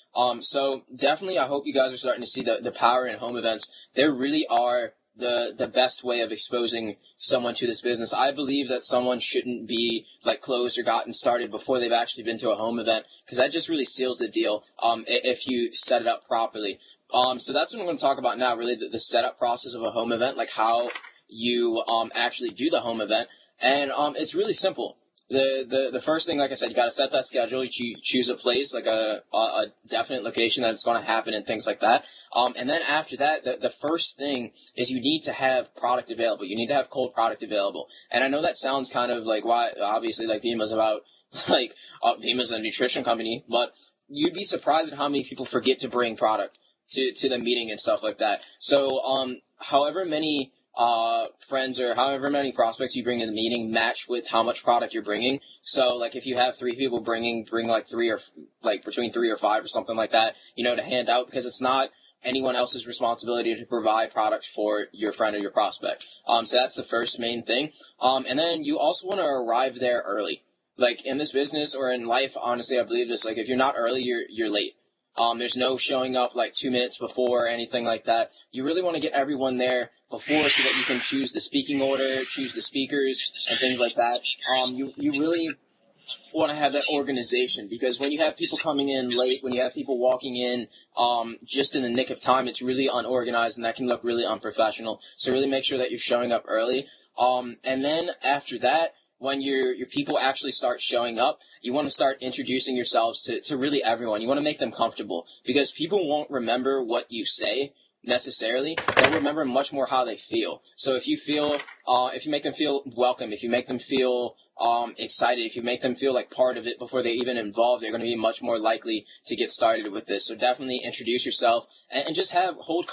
C: So definitely I hope you guys are starting to see the power in home events. There really are the best way of exposing someone to this business. I believe that someone shouldn't be like closed or gotten started before they've actually been to a home event, because that just really seals the deal if you set it up properly. So that's what I'm going to talk about now, really the setup process of a home event, like how you actually do the home event. And it's really simple. The first thing, like I said, you got to set that schedule. You choose a place, like a definite location that it's going to happen and things like that. And then after that, the first thing is you need to have product available. You need to have cold product available. And I know that sounds kind of like, why, obviously, like Vemma's about, like, Vemma's a nutrition company, but you'd be surprised at how many people forget to bring product to the meeting and stuff like that. So, however many friends or however many prospects you bring in the meeting match with how much product you're bringing. So, like, if you have 3 people bring like 3 or like between 3 or 5 or something like that, to hand out, because it's not anyone else's responsibility to provide product for your friend or your prospect. So that's the first main thing. And then you also want to arrive there early. Like, in this business or in life, honestly, I believe this, like, if you're not early, you're late. There's no showing up like 2 minutes before or anything like that. You really want to get everyone there before so that you can choose the speaking order, choose the speakers, and things like that. You really want to have that organization, because when you have people coming in late, when you have people walking in just in the nick of time, it's really unorganized, and that can look really unprofessional. So really make sure that you're showing up early. And then after that, when your people actually start showing up, you want to start introducing yourselves to really everyone. You want to make them comfortable, because people won't remember what you say necessarily. They'll remember much more how they feel. So if you make them feel welcome, if you make them feel excited, if you make them feel like part of it before they even involved, they're going to be much more likely to get started with this. So definitely introduce yourself and just hold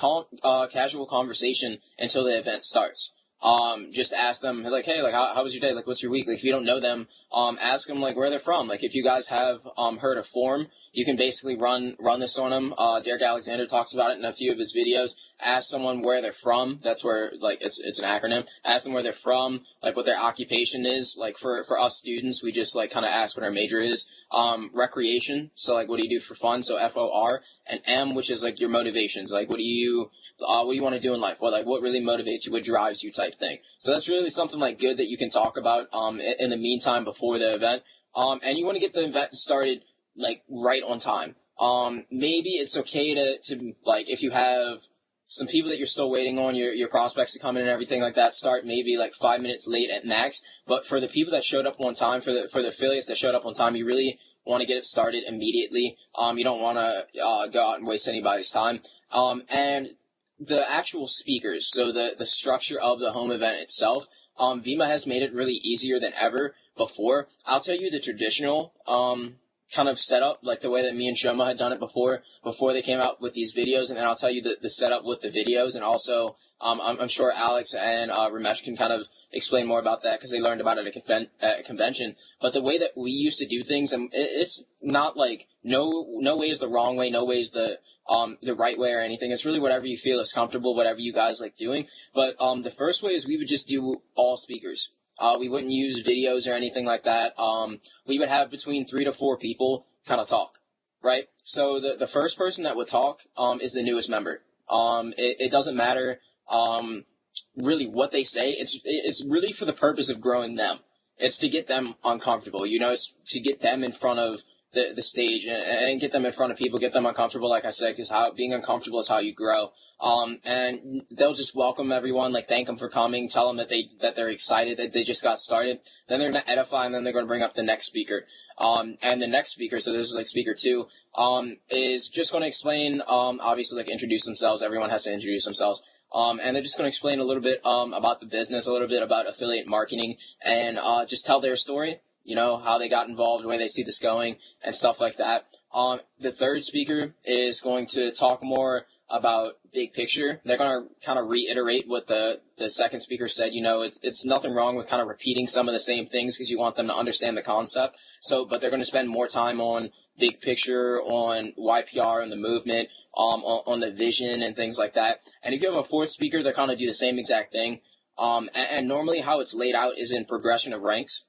C: casual conversation until the event starts. Just ask them, like, hey, like, how was your day? Like, what's your week? Like, if you don't know them, ask them, like, where they're from. Like, if you guys have, heard of Form, you can basically run this on them. Derek Alexander talks about it in a few of his videos. Ask someone where they're from. That's where, like, it's an acronym. Ask them where they're from, like, what their occupation is. Like, for us students, we just, like, kind of ask what our major is. Recreation. So, like, what do you do for fun? So, FOR. And M, which is, like, your motivations. Like, what do you want to do in life? What really motivates you? What drives you? Type thing. So that's really something like good that you can talk about in the meantime before the event. And you want to get the event started like right on time. Maybe it's okay to like, if you have some people that you're still waiting on your prospects to come in and everything like that, start maybe like 5 minutes late at max. But for the people that showed up on time, for the affiliates that showed up on time, you really want to get it started immediately. You don't want to go out and waste anybody's time. And the actual speakers, so the structure of the home event itself, Vemma has made it really easier than ever before. I'll tell you the traditional kind of setup, like the way that me and Shoma had done it before they came out with these videos, and then I'll tell you the setup with the videos, and also I'm sure Alex and Ramesh can kind of explain more about that, because they learned about it at a convention. But the way that we used to do things, and it's not like no way is the wrong way, no way is the right way or anything. It's really whatever you feel is comfortable, whatever you guys like doing. But the first way is we would just do all speakers. We wouldn't use videos or anything like that. We would have between 3 to 4 people kind of talk, right? So the first person that would talk is the newest member. It doesn't matter really what they say. It's really for the purpose of growing them. It's to get them uncomfortable. It's to get them in front of the stage and get them in front of people, get them uncomfortable, like I said, because being uncomfortable is how you grow. And they'll just welcome everyone, like thank them for coming, tell them that they're excited that they just got started. Then they're going to edify, and then they're going to bring up the next speaker. And the next speaker, so this is like speaker 2, is just going to explain, obviously, like introduce themselves. Everyone has to introduce themselves. And they're just going to explain a little bit about the business, a little bit about affiliate marketing, and just tell their story, how they got involved, where they see this going, and stuff like that. The third speaker is going to talk more about big picture. They're going to kind of reiterate what the second speaker said. It's nothing wrong with kind of repeating some of the same things because you want them to understand the concept. But they're going to spend more time on big picture, on YPR and the movement, on the vision and things like that. And if you have a fourth speaker, they kind of do the same exact thing. And normally how it's laid out is in progression of ranks.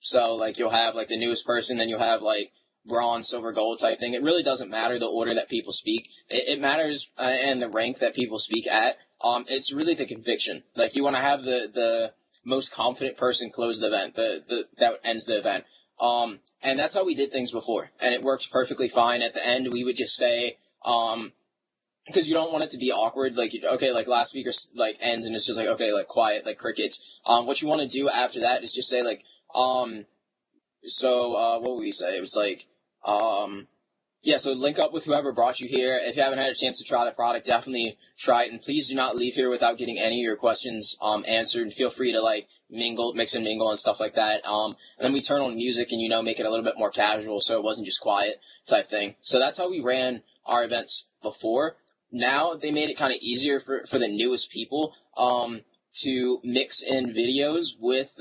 C: So, like, you'll have, like, the newest person, then you'll have, like, bronze, silver, gold type thing. It really doesn't matter the order that people speak. It matters, and the rank that people speak at. It's really the conviction. Like, you want to have the most confident person close the event, that ends the event. And that's how we did things before. And it works perfectly fine. At the end, we would just say, because you don't want it to be awkward, like, okay, like, last speaker, like, ends, and it's just like, okay, like, quiet, like crickets. What you want to do after that is just say, like, what would we say? It was like, so link up with whoever brought you here. If you haven't had a chance to try the product, definitely try it. And please do not leave here without getting any of your questions, answered. And feel free to, like, mix and mingle and stuff like that. And then we turn on music and, make it a little bit more casual so it wasn't just quiet type thing. So that's how we ran our events before. Now they made it kind of easier for the newest people, to mix in videos with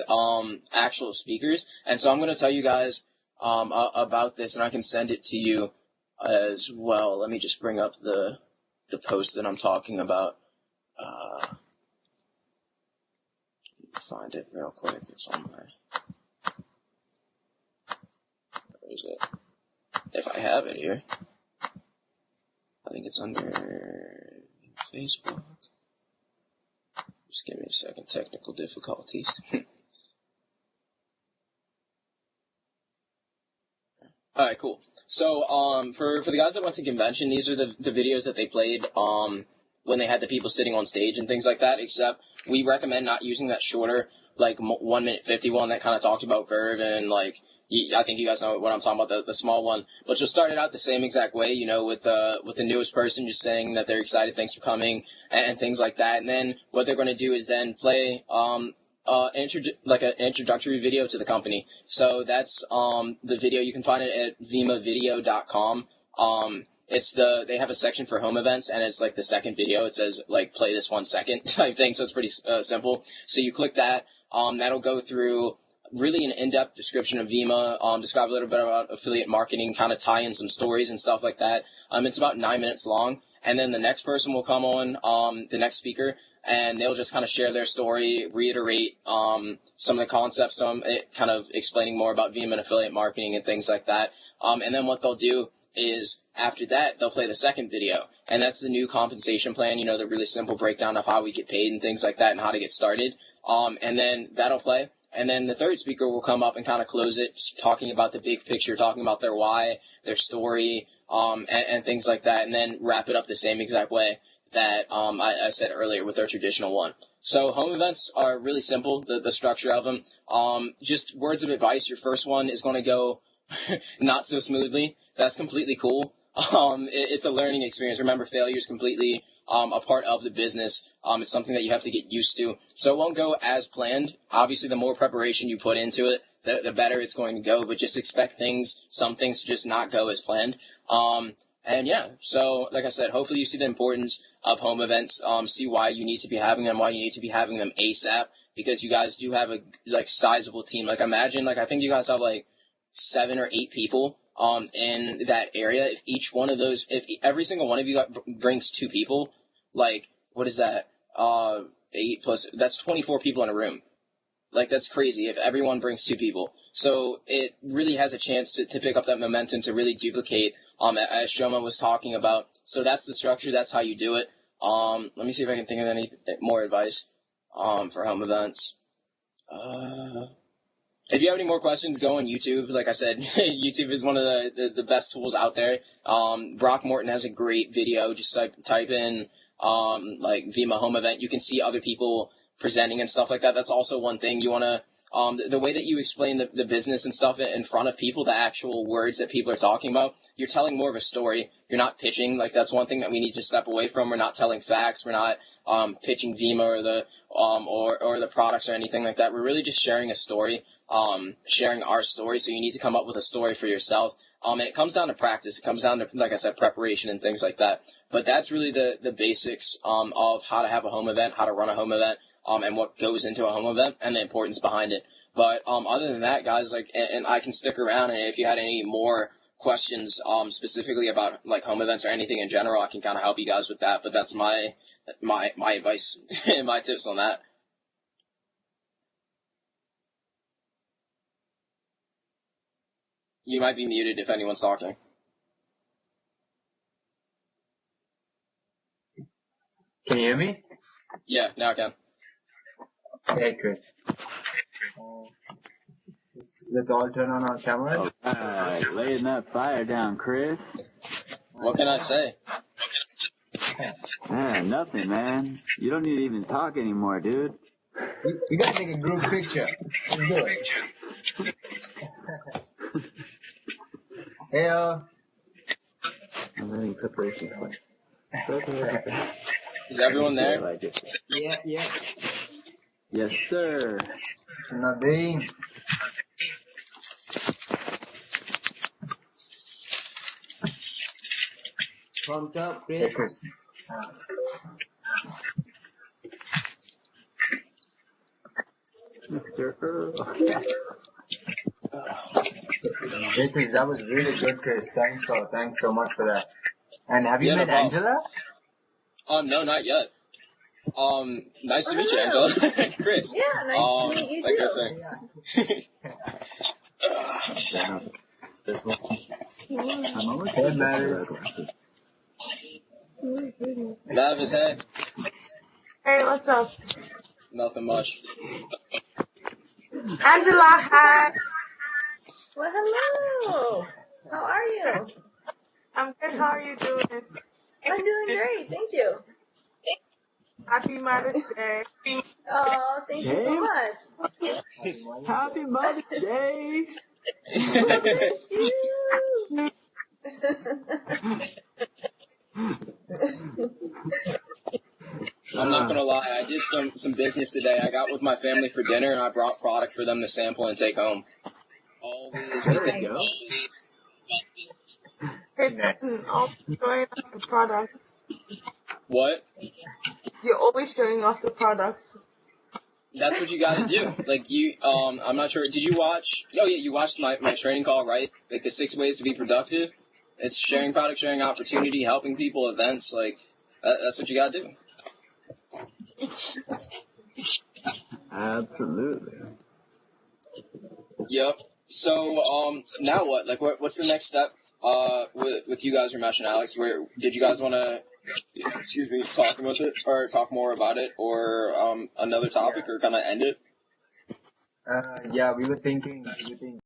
C: actual speakers. And so I'm going to tell you guys about this, and I can send it to you as well. Let me just bring up the post that I'm talking about. Find it real quick. It's on my... Where is it? If I have it here. I think it's under Facebook. Just give me a second. Technical difficulties. Alright, cool. So, for the guys that went to convention, these are the videos that they played, when they had the people sitting on stage and things like that, except we recommend not using that shorter, like, 1 minute 51 that kind of talked about Verve and, like, I think you guys know what I'm talking about, the small one. But you'll start it out the same exact way, with the newest person just saying that they're excited, thanks for coming, and things like that. And then what they're going to do is then play, an introductory video to the company. So that's, the video. You can find it at vemmavideo.com. They have a section for home events, and it's like the second video. It says, like, play this 1 second type thing. So it's pretty, simple. So you click that, that'll go through really an in-depth description of Vemma, describe a little bit about affiliate marketing, kind of tie in some stories and stuff like that. It's about 9 minutes long. And then the next person will come on, the next speaker, and they'll just kind of share their story, reiterate some of the concepts, kind of explaining more about Vemma and affiliate marketing and things like that. And then what they'll do is, after that, they'll play the second video. And that's the new compensation plan, the really simple breakdown of how we get paid and things like that and how to get started. And then that'll play. And then the third speaker will come up and kind of close it, talking about the big picture, talking about their why, their story, and things like that, and then wrap it up the same exact way that I said earlier with their traditional one. So home events are really simple, the structure of them. Just words of advice. Your first one is going to go not so smoothly. That's completely cool. It's a learning experience. Remember, failure is completely a part of the business. It's something that you have to get used to. So it won't go as planned. Obviously, the more preparation you put into it, the better it's going to go. But just expect some things to just not go as planned. And yeah, so like I said, hopefully you see the importance of home events, see why you need to be having them, why you need to be having them ASAP, because you guys do have a sizable team. Like imagine, I think you guys have 7 or 8 people in that area. If each one of those, if every single one of you brings 2 people, what is that? 8 plus, that's 24 people in a room. That's crazy if everyone brings 2 people. So it really has a chance to pick up that momentum to really duplicate, as Shoma was talking about. So that's the structure. That's how you do it. Let me see if I can think of any more advice, for home events. If if you have any more questions, go on YouTube. Like I said, YouTube is one of the best tools out there. Brock Morton has a great video. Just type in like Vemma home event. You can see other people presenting and stuff like that. That's also one thing you want to. The way that you explain the business and stuff in front of people, the actual words that people are talking about, you're telling more of a story. You're not pitching. Like, that's one thing that we need to step away from. We're not telling facts. We're not pitching Vemma or the products or anything like that. We're really just sharing a story, sharing our story. So you need to come up with a story for yourself. And it comes down to practice. It comes down to, like I said, preparation and things like that. But that's really the basics of how to have a home event, how to run a home event. And what goes into a home event and the importance behind it. But other than that, guys, like, and I can stick around, and if you had any more questions specifically about like home events or anything in general, I can kind of help you guys with that. But that's my advice and my tips on that. You might be muted if anyone's talking.
A: Can you hear me?
C: Yeah, now I can.
A: Hey, Chris. Let's all turn on our cameras.
D: Alright, laying that fire down, Chris.
C: What can I say?
D: Nothing, man. You don't need to even talk anymore, dude.
A: We gotta take a group picture. Let's do it. Hey,
D: I'm having preparation point.
C: Is everyone there?
A: Yeah.
D: Yes, sir.
A: Nothing.
E: Pumped up,
A: Hey,
E: Chris.
A: Chris.
D: Mr. Earl.
A: Hey, Chris, that was really good, Chris. Thanks so much for that. And have you
C: Yeah, no
A: met
C: problem.
A: Angela?
C: No, not yet. Nice to meet you, Angela. Chris.
F: Yeah, nice to meet you
C: like
F: too.
C: I was saying.
D: I'm always
A: Hey, Maris.
C: Mavis, hey.
F: Hey, what's up?
C: Nothing much.
F: Angela, hi. Well, hello. How are you?
G: I'm good. How are you doing?
F: I'm doing great, thank you.
G: Happy Mother's Day.
F: Oh, thank you so much.
D: Happy Mother's Day!
F: Thank you.
C: I'm not gonna lie, I did some business today. I got with my family for dinner and I brought product for them to sample and take home. Always
D: There
C: with
D: we
C: it.
D: go.
G: Chris,
A: Nice.
G: always showing off the products.
C: What?
G: You're always showing off the products.
C: That's what you gotta do. Like I'm not sure, did you watch, oh yeah, you watched my training call, right? Like the 6 ways to be productive. It's sharing product, sharing opportunity, helping people, events, like, that's what you gotta do.
D: Absolutely.
C: Yep. So, now what? Like, what's the next step, with you guys or Mesh and Alex? Where, did you guys want to, talk more about it, or, another topic, or kind of end it?
A: Yeah, we were thinking